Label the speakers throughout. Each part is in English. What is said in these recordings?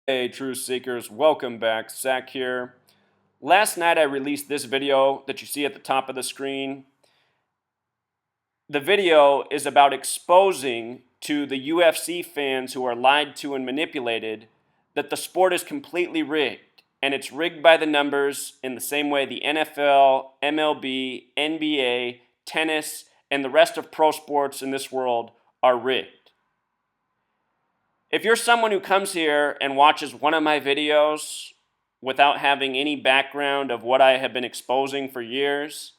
Speaker 1: Hey, Truth Seekers, welcome back. Zach here. Last night I released this video that you see at the top of the screen. The video is about exposing to the UFC fans who are lied to and manipulated that the sport is completely rigged. And it's rigged by the numbers in the same way the NFL, MLB, NBA, tennis, and the rest of pro sports in this world are rigged. If you're someone who comes here and watches one of my videos without having any background of what I have been exposing for years,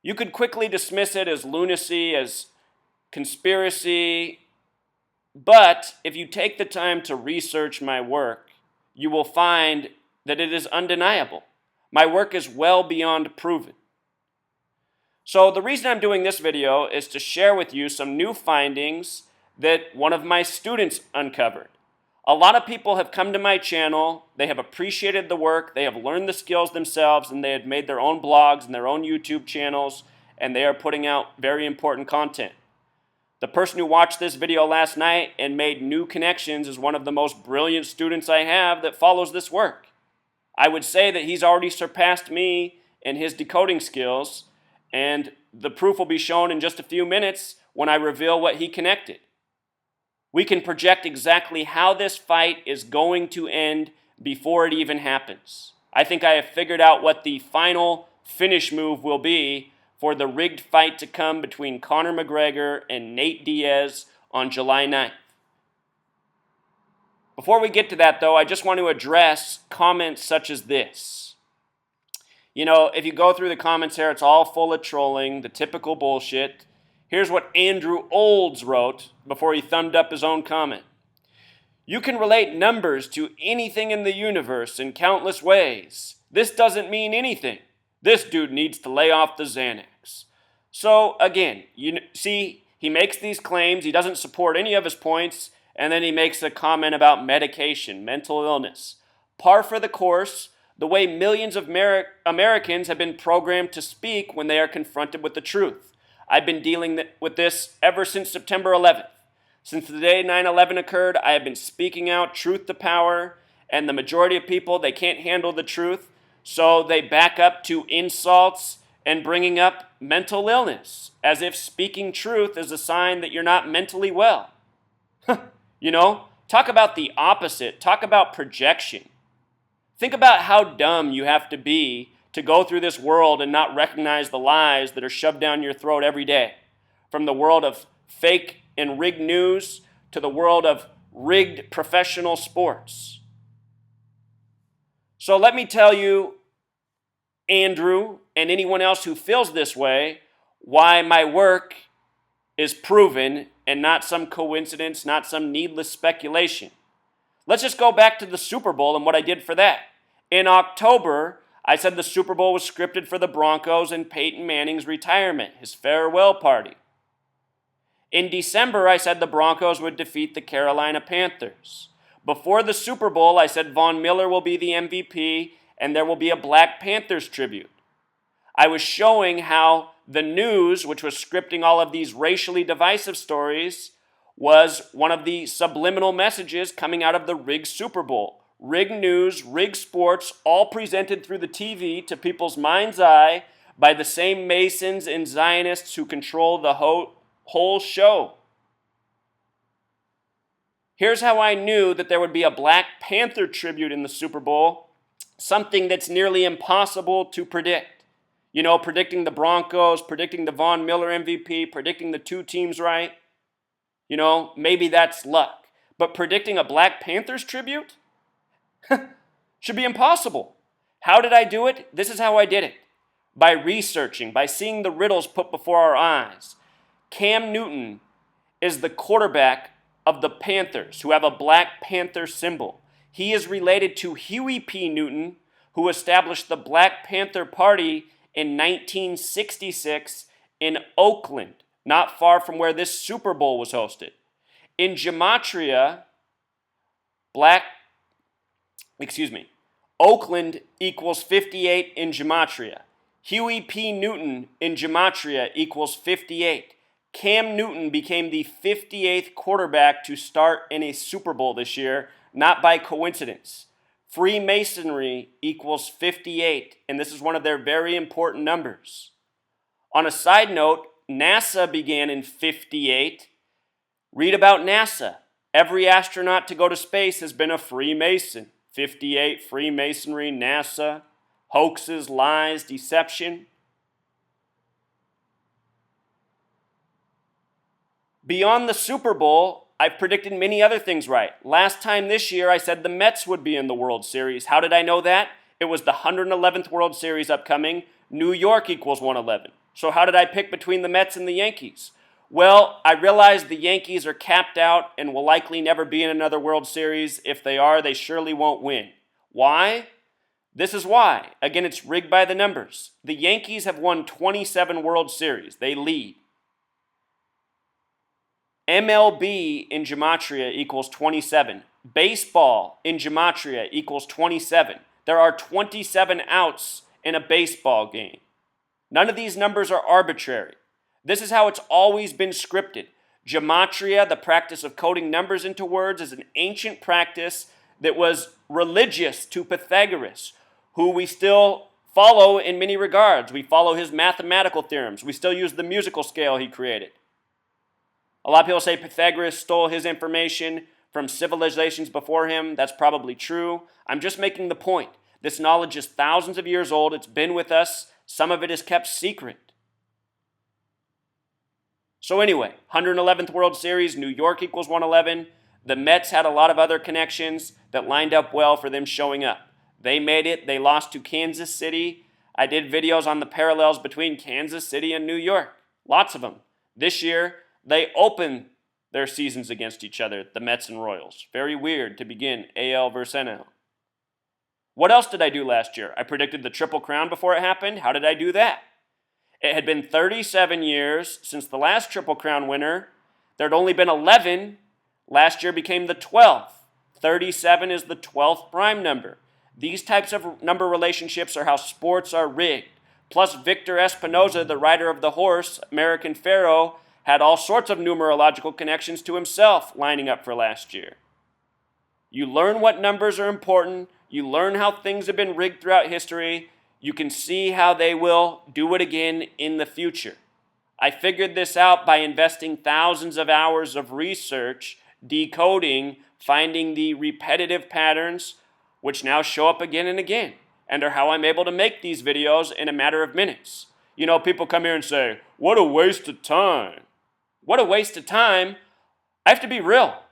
Speaker 1: you could quickly dismiss it as lunacy, as conspiracy. But if you take the time to research my work, you will find that it is undeniable. My work is well beyond proven. So the reason I'm doing this video is to share with you some new findings that one of my students uncovered. A lot of people have come to my channel, they have appreciated the work, they have learned the skills themselves, and they have made their own blogs and their own YouTube channels, and they are putting out very important content. The person who watched this video last night and made new connections is one of the most brilliant students I have that follows this work. I would say that he's already surpassed me in his decoding skills, and the proof will be shown in just a few minutes when I reveal what he connected. We can project exactly how this fight is going to end before it even happens. I think I have figured out what the final finish move will be for the rigged fight to come between Conor McGregor and Nate Diaz on July 9th. Before we get to that, though, I just want to address comments such as this. You know, if you go through the comments here, it's all full of trolling, the typical bullshit. Here's what Andrew Olds wrote before he thumbed up his own comment. You can relate numbers to anything in the universe in countless ways. This doesn't mean anything. This dude needs to lay off the Xanax. So again, you see, he makes these claims, he doesn't support any of his points, and then he makes a comment about medication, mental illness. Par for the course, the way millions of Americans have been programmed to speak when they are confronted with the truth. I've been dealing with this ever since September 11th. Since the day 9/11 occurred, I have been speaking out truth to power, and the majority of people, they can't handle the truth, so they back up to insults and bringing up mental illness, as if speaking truth is a sign that you're not mentally well. You know, talk about the opposite. Talk about projection. Think about how dumb you have to be to go through this world and not recognize the lies that are shoved down your throat every day. From the world of fake and rigged news to the world of rigged professional sports. So let me tell you, Andrew, and anyone else who feels this way, why my work is proven and not some coincidence, not some needless speculation. Let's just go back to the Super Bowl and what I did for that. In October, I said the Super Bowl was scripted for the Broncos and Peyton Manning's retirement, his farewell party. In December, I said the Broncos would defeat the Carolina Panthers. Before the Super Bowl, I said Von Miller will be the MVP and there will be a Black Panthers tribute. I was showing how the news, which was scripting all of these racially divisive stories, was one of the subliminal messages coming out of the rigged Super Bowl. Rigged news, rigged sports, all presented through the TV to people's mind's eye by the same Masons and Zionists who control the whole show. Here's how I knew that there would be a Black Panther tribute in the Super Bowl, something that's nearly impossible to predict. You know, predicting the Broncos, predicting the Von Miller MVP, predicting the two teams right. You know, maybe that's luck. But predicting a Black Panthers tribute? Should be impossible. How did I do it? This is how I did it. By researching, by seeing the riddles put before our eyes. Cam Newton is the quarterback of the Panthers, who have a Black Panther symbol. He is related to Huey P. Newton, who established the Black Panther Party in 1966 in Oakland, not far from where this Super Bowl was hosted. In Gematria, Oakland equals 58 in Gematria. Huey P. Newton in Gematria equals 58. Cam Newton became the 58th quarterback to start in a Super Bowl this year, not by coincidence. Freemasonry equals 58, and this is one of their very important numbers. On a side note, NASA began in 58. Read about NASA. Every astronaut to go to space has been a Freemason. 58, Freemasonry, NASA, hoaxes, lies, deception. Beyond the Super Bowl, I've predicted many other things right. Last time this year, I said the Mets would be in the World Series. How did I know that? It was the 111th World Series upcoming. New York equals 111. So how did I pick between the Mets and the Yankees? Well, I realized the Yankees are capped out and will likely never be in another World Series. If they are, they surely won't win. Why? This is why. Again, it's rigged by the numbers. The Yankees have won 27 World Series. They lead. MLB in gematria equals 27. Baseball in gematria equals 27. There are 27 outs in a baseball game. None of these numbers are arbitrary. This is how it's always been scripted. Gematria, the practice of coding numbers into words, is an ancient practice that was religious to Pythagoras, who we still follow in many regards. We follow his mathematical theorems. We still use the musical scale he created. A lot of people say Pythagoras stole his information from civilizations before him. That's probably true. I'm just making the point. This knowledge is thousands of years old. It's been with us. Some of it is kept secret. So anyway, 111th World Series, New York equals 111. The Mets had a lot of other connections that lined up well for them showing up. They made it. They lost to Kansas City. I did videos on the parallels between Kansas City and New York. Lots of them. This year, they open their seasons against each other, the Mets and Royals. Very weird to begin AL versus NL. What else did I do last year? I predicted the Triple Crown before it happened. How did I do that? It had been 37 years since the last Triple Crown winner. There had only been 11. Last year became the 12th. 37 is the 12th prime number. These types of number relationships are how sports are rigged. Plus, Victor Espinoza, the rider of the horse, American Pharaoh, had all sorts of numerological connections to himself lining up for last year. You learn what numbers are important. You learn how things have been rigged throughout history. You can see how they will do it again in the future. I figured this out by investing thousands of hours of research, decoding, finding the repetitive patterns, which now show up again and again, and are how I'm able to make these videos in a matter of minutes. You know, people come here and say, what a waste of time. What a waste of time. I have to be real.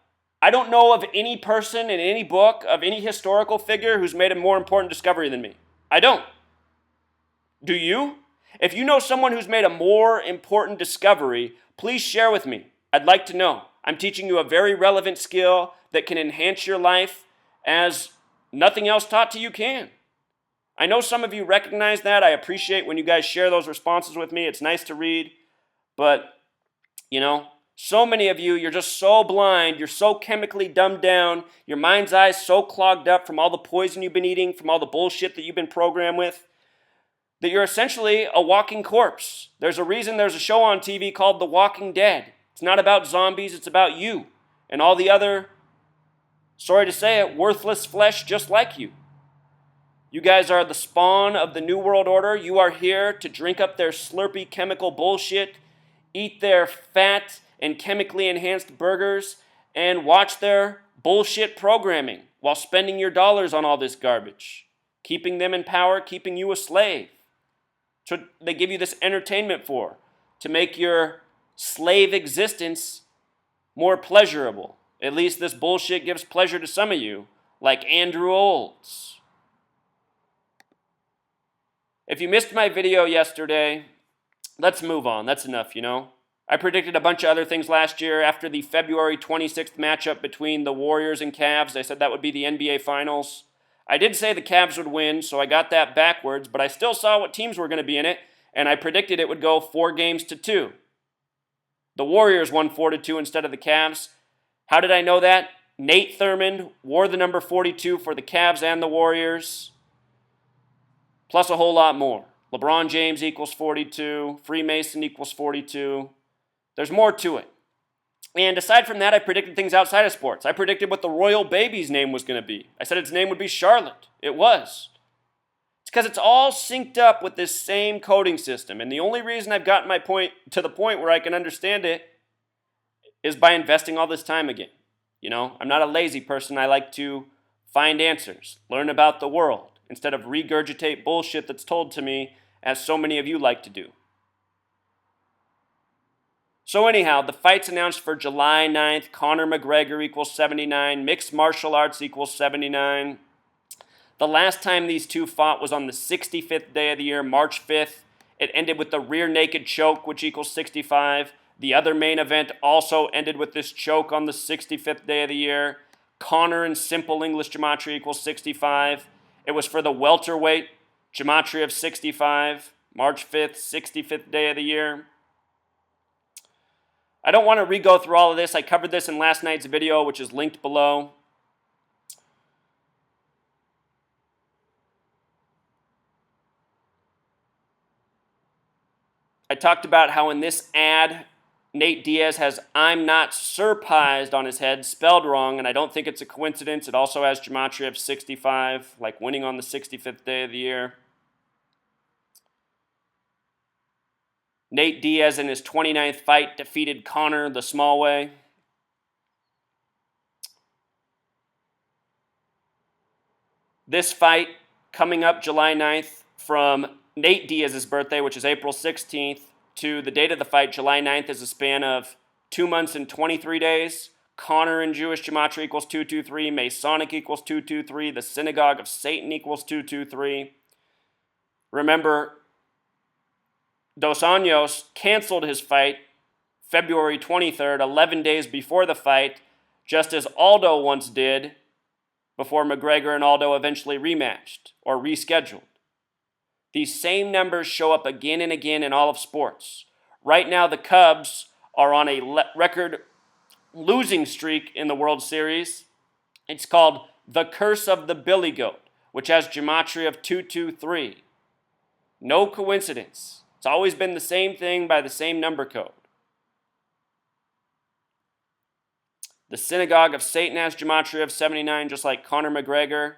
Speaker 1: I don't know of any person in any book, of any historical figure who's made a more important discovery than me. I don't. Do you? If you know someone who's made a more important discovery, please share with me. I'd like to know. I'm teaching you a very relevant skill that can enhance your life as nothing else taught to you can. I know some of you recognize that. I appreciate when you guys share those responses with me. It's nice to read. But, you know, so many of you, you're just so blind. You're so chemically dumbed down. Your mind's eyes so clogged up from all the poison you've been eating, from all the bullshit that you've been programmed with, that you're essentially a walking corpse. There's a reason there's a show on TV called The Walking Dead. It's not about zombies. It's about you and all the other, sorry to say it, worthless flesh just like you. You guys are the spawn of the New World Order. You are here to drink up their slurpy chemical bullshit, eat their fat and chemically enhanced burgers, and watch their bullshit programming while spending your dollars on all this garbage, keeping them in power, keeping you a slave. So they give you this entertainment for, to make your slave existence more pleasurable. At least this bullshit gives pleasure to some of you, like Andrew Olds. If you missed my video yesterday, let's move on. That's enough, you know. I predicted a bunch of other things last year. After the February 26th matchup between the Warriors and Cavs, I said that would be the NBA Finals. I did say the Cavs would win, so I got that backwards, but I still saw what teams were going to be in it, and I predicted it would go 4-2. The Warriors won 4-2 instead of the Cavs. How did I know that? Nate Thurmond wore the number 42 for the Cavs and the Warriors, plus a whole lot more. LeBron James equals 42. Freemason equals 42. There's more to it. And aside from that, I predicted things outside of sports. I predicted what the royal baby's name was going to be. I said its name would be Charlotte. It was. It's because it's all synced up with this same coding system. And the only reason I've gotten my point to the point where I can understand it is by investing all this time again. You know, I'm not a lazy person. I like to find answers, learn about the world, instead of regurgitate bullshit that's told to me, as so many of you like to do. So anyhow, the fights announced for July 9th, Conor McGregor equals 79, mixed martial arts equals 79. The last time these two fought was on the 65th day of the year, March 5th. It ended with the rear naked choke, which equals 65. The other main event also ended with this choke on the 65th day of the year. Conor in simple English gematria equals 65. It was for the welterweight gematria of 65, March 5th, 65th day of the year. I don't want to re-go through all of this. I covered this in last night's video, which is linked below. I talked about how in this ad, Nate Diaz has "I'm not surprised" on his head, spelled wrong, and I don't think it's a coincidence. It also has gematria of 65, like winning on the 65th day of the year. Nate Diaz in his 29th fight defeated Conor the small way. This fight coming up July 9th from Nate Diaz's birthday, which is April 16th, to the date of the fight, July 9th, is a span of 2 months and 23 days. Conor in Jewish gematria equals 223. Masonic equals 223. The Synagogue of Satan equals 223. Remember, Dos Anjos canceled his fight February 23rd, 11 days before the fight, just as Aldo once did before McGregor and Aldo eventually rematched or rescheduled. These same numbers show up again and again in all of sports. Right now, the Cubs are on a record losing streak in the World Series. It's called The Curse of the Billy Goat, which has gematria of 223. No coincidence. It's always been the same thing by the same number code. The Synagogue of Satan has gematria of 79, just like Conor McGregor.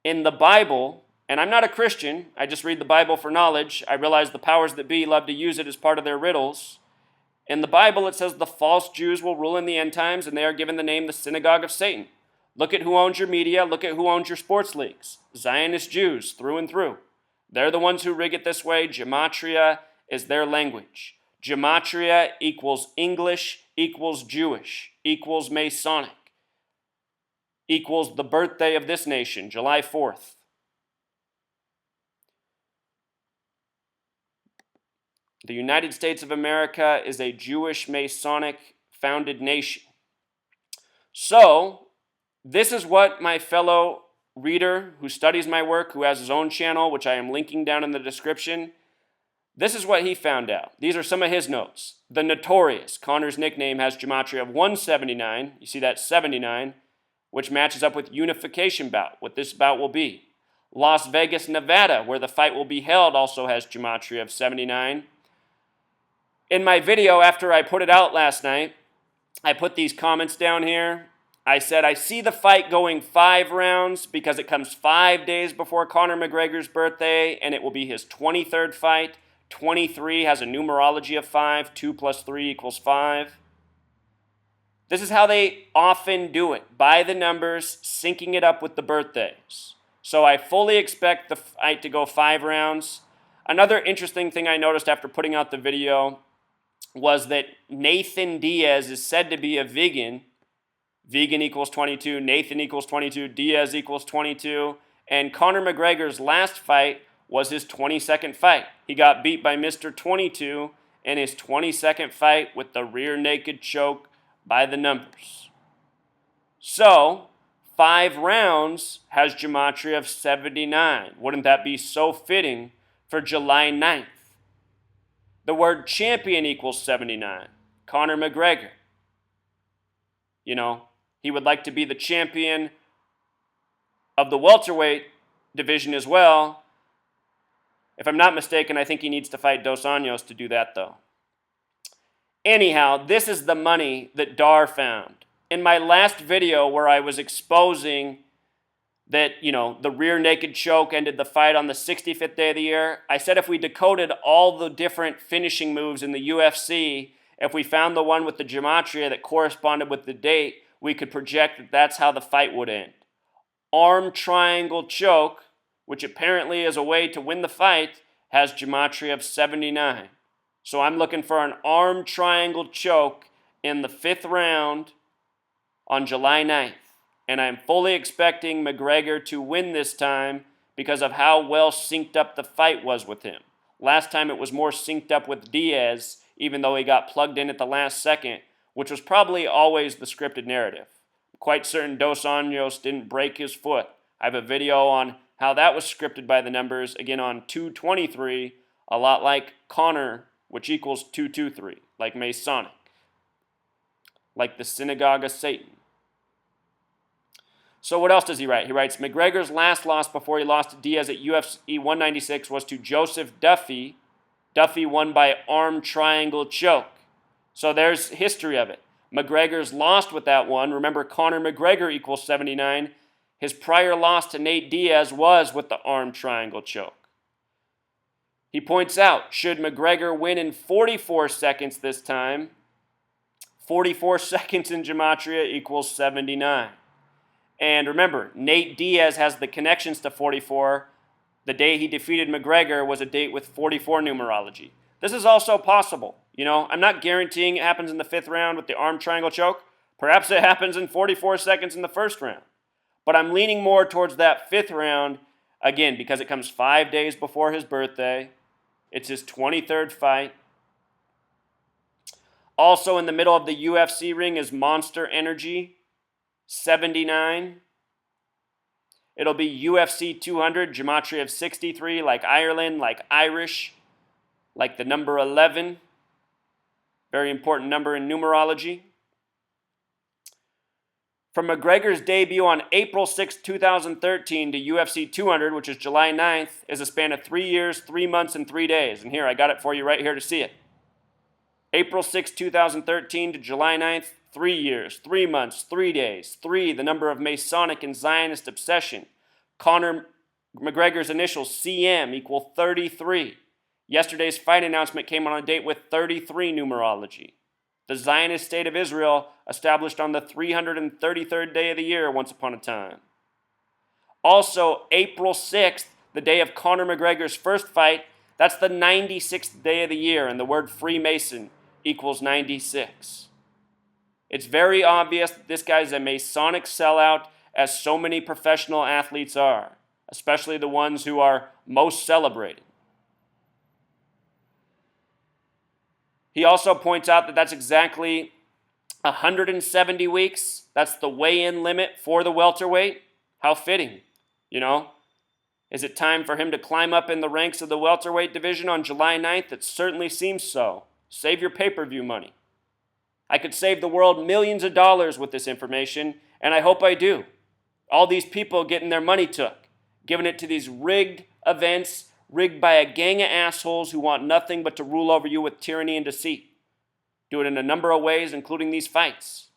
Speaker 1: In the Bible, and I'm not a Christian, I just read the Bible for knowledge. I realize the powers that be love to use it as part of their riddles. In the Bible, it says the false Jews will rule in the end times, and they are given the name the Synagogue of Satan. Look at who owns your media. Look at who owns your sports leagues. Zionist Jews, through and through. They're the ones who rig it this way. Gematria is their language. Gematria equals English, equals Jewish, equals Masonic, equals the birthday of this nation, July 4th. The United States of America is a Jewish Masonic founded nation. So, this is what my fellow reader who studies my work, who has his own channel, which I am linking down in the description, this is what he found out. These are some of his notes. The Notorious, Conor's nickname, has gematria of 179. You see that 79, which matches up with Unification Bout, what this bout will be. Las Vegas, Nevada, where the fight will be held, also has gematria of 79. In my video, after I put it out last night, I put these comments down here. I said, I see the fight going 5 rounds because it comes 5 days before Conor McGregor's birthday, and it will be his 23rd fight. 23 has a numerology of 5. 2 plus 3 equals 5. This is how they often do it, by the numbers, syncing it up with the birthdays. So I fully expect the fight to go 5 rounds. Another interesting thing I noticed after putting out the video was that Nathan Diaz is said to be a vegan. Vegan equals 22, Nathan equals 22, Diaz equals 22, and Conor McGregor's last fight was his 22nd fight. He got beat by Mr. 22 in his 22nd fight with the rear naked choke by the numbers. So, 5 rounds has gematria of 79. Wouldn't that be so fitting for July 9th? The word champion equals 79. Conor McGregor. You know, he would like to be the champion of the welterweight division as well. If I'm not mistaken, I think he needs to fight Dos Anjos to do that, though. Anyhow, this is the money that Dar found. In my last video where I was exposing that, the rear naked choke ended the fight on the 65th day of the year, I said if we decoded all the different finishing moves in the UFC, if we found the one with the gematria that corresponded with the date, we could project that that's how the fight would end. Arm triangle choke, which apparently is a way to win the fight, has gematria of 79. So I'm looking for an arm triangle choke in the 5th round on July 9th. And I'm fully expecting McGregor to win this time because of how well synced up the fight was with him. Last time it was more synced up with Diaz, even though he got plugged in at the last second, which was probably always the scripted narrative. I'm quite certain Dos Anjos didn't break his foot. I have a video on how that was scripted by the numbers, again on 223, a lot like Conor, which equals 223, like Masonic, like the Synagogue of Satan. So what else does he write? He writes, McGregor's last loss before he lost to Diaz at UFC 196 was to Joseph Duffy. Duffy won by arm triangle choke. So there's history of it. McGregor's lost with that one. Remember, Conor McGregor equals 79. His prior loss to Nate Diaz was with the arm triangle choke. He points out, should McGregor win in 44 seconds this time, 44 seconds in gematria equals 79. And remember, Nate Diaz has the connections to 44. The day he defeated McGregor was a date with 44 numerology. This is also possible. I'm not guaranteeing it happens in the 5th round with the arm triangle choke. Perhaps it happens in 44 seconds in the 1st round. But I'm leaning more towards that 5th round, again, because it comes 5 days before his birthday. It's his 23rd fight. Also in the middle of the UFC ring is Monster Energy, 79. It'll be UFC 200, gematria of 63, like Ireland, like Irish, like the number 11. Very important number in numerology. From McGregor's debut on April 6, 2013 to UFC 200, which is July 9th, is a span of 3 years, 3 months, and 3 days. And here, I got it for you right here to see it. April 6, 2013 to July 9th, 3 years, 3 months, 3 days. 3, the number of Masonic and Zionist obsession. Conor McGregor's initials, CM, equal 33. Yesterday's fight announcement came on a date with 33 numerology. The Zionist state of Israel, established on the 333rd day of the year once upon a time. Also, April 6th, the day of Conor McGregor's first fight, that's the 96th day of the year, and the word Freemason equals 96. It's very obvious that this guy's a Masonic sellout, as so many professional athletes are, especially the ones who are most celebrated. He also points out that that's exactly 170 weeks. That's the weigh-in limit for the welterweight. How fitting, Is it time for him to climb up in the ranks of the welterweight division on July 9th? It certainly seems so. Save your pay-per-view money. I could save the world millions of dollars with this information, and I hope I do. All these people getting their money took, giving it to these rigged events, rigged by a gang of assholes who want nothing but to rule over you with tyranny and deceit. Do it in a number of ways, including these fights.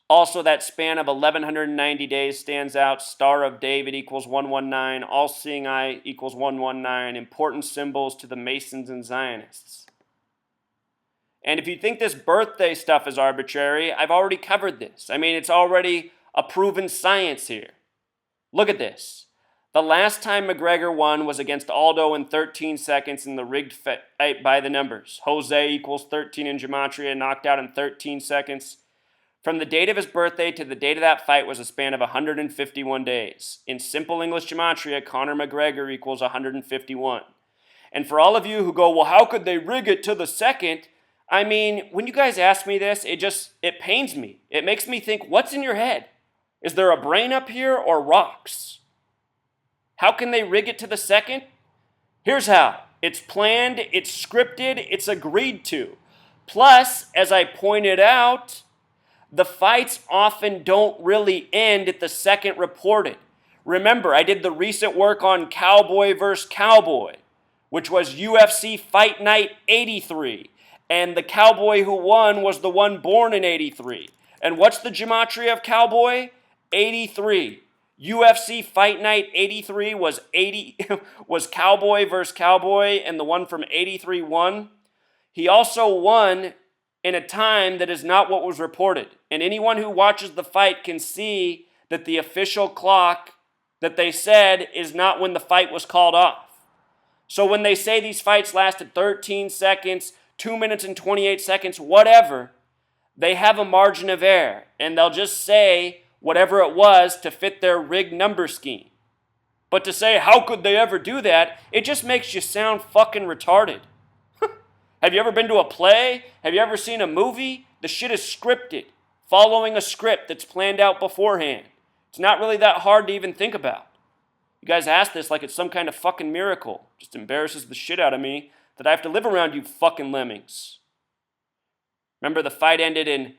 Speaker 1: Also, that span of 1,190 days stands out. Star of David equals 119. All-seeing eye equals 119. Important symbols to the Masons and Zionists. And if you think this birthday stuff is arbitrary, I've already covered this. It's already a proven science here. Look at this. The last time McGregor won was against Aldo in 13 seconds in the rigged fight by the numbers. Jose equals 13 in gematria, knocked out in 13 seconds. From the date of his birthday to the date of that fight was a span of 151 days. In simple English gematria, Conor McGregor equals 151. And for all of you who go, well, how could they rig it to the second? When you guys ask me this, it pains me. It makes me think, what's in your head? Is there a brain up here or rocks? How can they rig it to the second? Here's how. It's planned, it's scripted, it's agreed to. Plus, as I pointed out, the fights often don't really end at the second reported. Remember, I did the recent work on Cowboy versus Cowboy, which was UFC Fight Night 83. And the Cowboy who won was the one born in 83. And what's the gematria of Cowboy? 83. UFC Fight Night 83 was was Cowboy versus Cowboy, and the one from 83 won. He also won in a time that is not what was reported. And anyone who watches the fight can see that the official clock that they said is not when the fight was called off. So when they say these fights lasted 13 seconds, 2 minutes and 28 seconds, whatever, they have a margin of error, and they'll just say whatever it was to fit their rigged number scheme. But to say, how could they ever do that, it just makes you sound fucking retarded. Have you ever been to a play? Have you ever seen a movie? The shit is scripted, following a script that's planned out beforehand. It's not really that hard to even think about. You guys ask this like it's some kind of fucking miracle. Just embarrasses the shit out of me that I have to live around you fucking lemmings. Remember, the fight ended in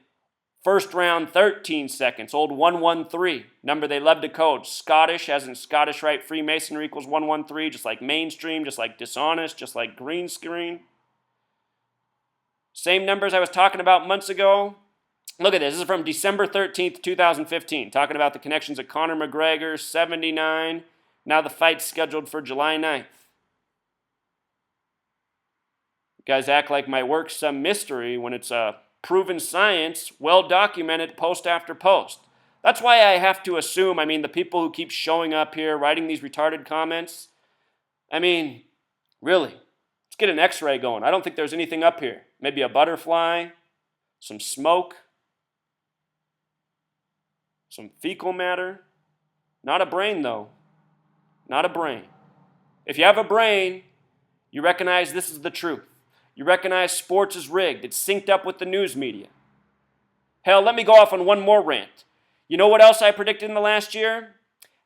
Speaker 1: first round 13 seconds, old 113. Number they love to code. Scottish, as in Scottish Rite Freemasonry equals 113, just like mainstream, just like dishonest, just like green screen. Same numbers I was talking about months ago. Look at this. This is from December 13th, 2015, talking about the connections of Conor McGregor, 79. Now the fight's scheduled for July 9th. You guys act like my work's some mystery when it's a proven science, well documented post after post. That's why I have to assume, the people who keep showing up here, writing these retarded comments, really, let's get an x-ray going. I don't think there's anything up here. Maybe a butterfly, some smoke, some fecal matter. Not a brain, though. Not a brain. If you have a brain, you recognize this is the truth. You recognize sports is rigged. It's synced up with the news media. Hell, let me go off on one more rant. You know what else I predicted in the last year?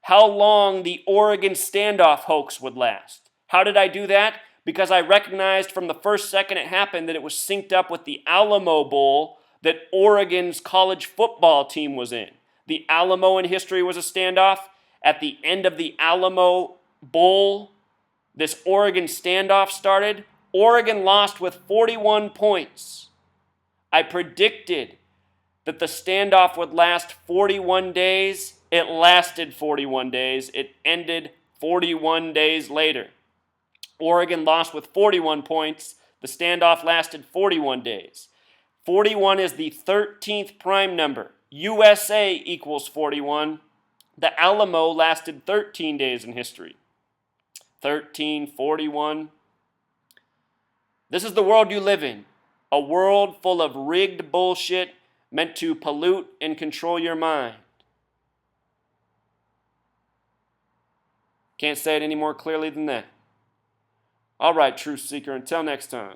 Speaker 1: How long the Oregon standoff hoax would last. How did I do that? Because I recognized from the first second it happened that it was synced up with the Alamo Bowl that Oregon's college football team was in. The Alamo in history was a standoff. At the end of the Alamo Bowl, this Oregon standoff started. Oregon lost with 41 points. I predicted that the standoff would last 41 days. It lasted 41 days. It ended 41 days later. Oregon lost with 41 points. The standoff lasted 41 days. 41 is the 13th prime number. USA equals 41. The Alamo lasted 13 days in history. 13, 41. This is the world you live in. A world full of rigged bullshit meant to pollute and control your mind. Can't say it any more clearly than that. All right, truth seeker, until next time.